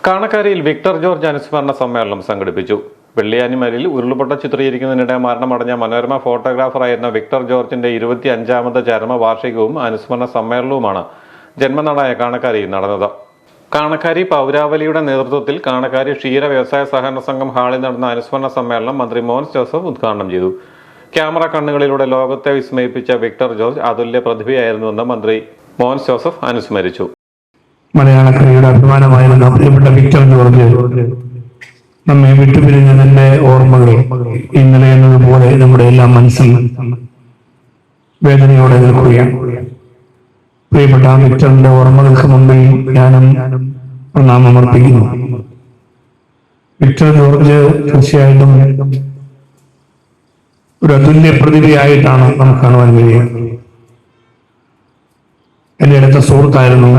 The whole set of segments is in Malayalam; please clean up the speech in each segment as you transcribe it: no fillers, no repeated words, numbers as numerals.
കാണക്കാരിയിൽ വിക്ടർ ജോർജ് അനുസ്മരണ സമ്മേളനം സംഘടിപ്പിച്ചു. വെള്ളിയാനിമലയിൽ ഉരുൾപൊട്ടൽ ചിത്രീകരിക്കുന്നതിനിടെ മരണമടഞ്ഞ മനോരമ ഫോട്ടോഗ്രാഫറായിരുന്ന വിക്ടർ ജോർജിന്റെ 25ാമത് ചരമവാർഷികവും അനുസ്മരണ സമ്മേളനവുമാണ് ജന്മനാടായ കാണക്കാരിയിൽ നടന്നത്. കാണക്കാരി പൗരാവലിയുടെ നേതൃത്വത്തിൽ കാണക്കാരി ക്ഷീര വ്യവസായ സഹകരണ സംഘം ഹാളിൽ നടന്ന അനുസ്മരണ സമ്മേളനം മന്ത്രി മോൻസ് ജോസഫ് ഉദ്ഘാടനം ചെയ്തു. ക്യാമറ കണ്ണുകളിലൂടെ ലോകത്തെ വിസ്മയിപ്പിച്ച വിക്ടർ ജോർജ് അതുല്യ പ്രതിഭയായിരുന്നുവെന്ന് മന്ത്രി മോൻസ് ജോസഫ് അനുസ്മരിച്ചു. മലയാളക്കരയുടെ അഭിമാനമായിരുന്ന പ്രിയപ്പെട്ട വിക്ടർ ജോർജ് നമ്മെ വിട്ടുപിരിഞ്ഞതിന്റെ ഓർമ്മകൾ ഇന്നലെ എന്നതുപോലെ നമ്മുടെ എല്ലാം മനസ്സിൽ വേദനയോടെ നിൽക്കുകയാണ്. പ്രിയപ്പെട്ട വിക്ടറിന്റെ ഓർമ്മകൾക്ക് മുമ്പിൽ ഞാനും പ്രണാമം അർപ്പിക്കുന്നു. വിക്ടർ ജോർജ് തീർച്ചയായിട്ടും ഒരു അതുല്യ പ്രതിഭയായിട്ടാണ് നമുക്ക് കാണുവാൻ കഴിയുക. എന്റെ അടുത്ത സുഹൃത്തായിരുന്നു.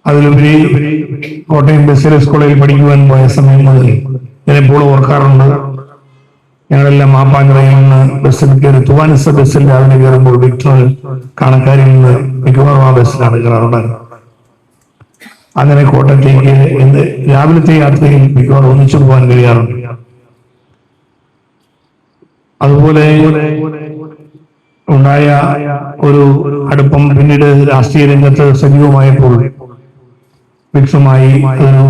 അതിലുപരി കോട്ടയം ബസിലസ് കോളേജിൽ പഠിക്കുവാൻ പോയ സമയം മുതൽ ഞാൻ എപ്പോഴും ഓർക്കാറുണ്ട്. ഞങ്ങളെല്ലാം മാപ്പാഞ്ചിറയിൽ നിന്ന് ബസ്സിൽ കയറി തുവാനിസ ബസ്സിൽ രാവിലെ കയറുമ്പോൾ വിക്ടർ കാണക്കാരിൽ നിന്ന് മിക്കവാറും ആ ബസ്സിലാണ് കയറാറുണ്ടായിരുന്നത്. അങ്ങനെ കോട്ടയത്തേക്ക് രാവിലത്തെ യാത്രയിൽ മിക്കവാറും ഒന്നിച്ചു പോകാൻ കഴിയാറുണ്ട്. അതുപോലെ ഉണ്ടായ ഒരു അടുപ്പം പിന്നീട് രാഷ്ട്രീയ രംഗത്ത് സജീവമായപ്പോൾ വിക്ടറുമായി ഒരു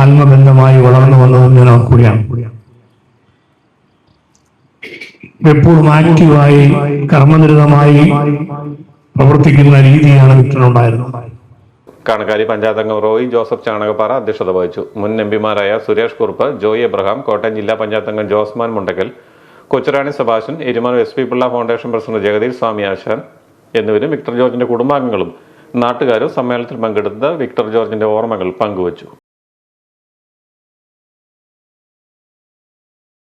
ആത്മബന്ധമായി വളർന്നു വന്നതും ഞാൻ ഓർക്കുകയാണ്. എപ്പോഴും ആക്റ്റീവായി കർമ്മനിരതമായി പ്രവർത്തിക്കുന്ന രീതിയാണ് വിക്ടറിനുണ്ടായിരുന്നത്. കാണക്കാരി പഞ്ചായത്ത് അംഗം റോയി ജോസഫ് ചാണകപ്പാറ അധ്യക്ഷത വഹിച്ചു. മുൻ എംപിമാരായ സുരേഷ് കുറുപ്പ്, ജോയി എബ്രഹാം, കോട്ടയം ജില്ലാ പഞ്ചായത്ത് അംഗം Josman Mundakkal, Kochurani Sebastian, Erumanoor SP Pillai foundation president Jagadish Swami Asan എന്നിവരും വിക്ടർ ജോർജിന്റെ കുടുംബാംഗങ്ങളും നാട്ടുകാരും സമ്മേളനത്തിൽ പങ്കെടുത്ത് വിക്ടർ ജോർജിന്റെ ഓർമ്മകൾ പങ്കുവച്ചു.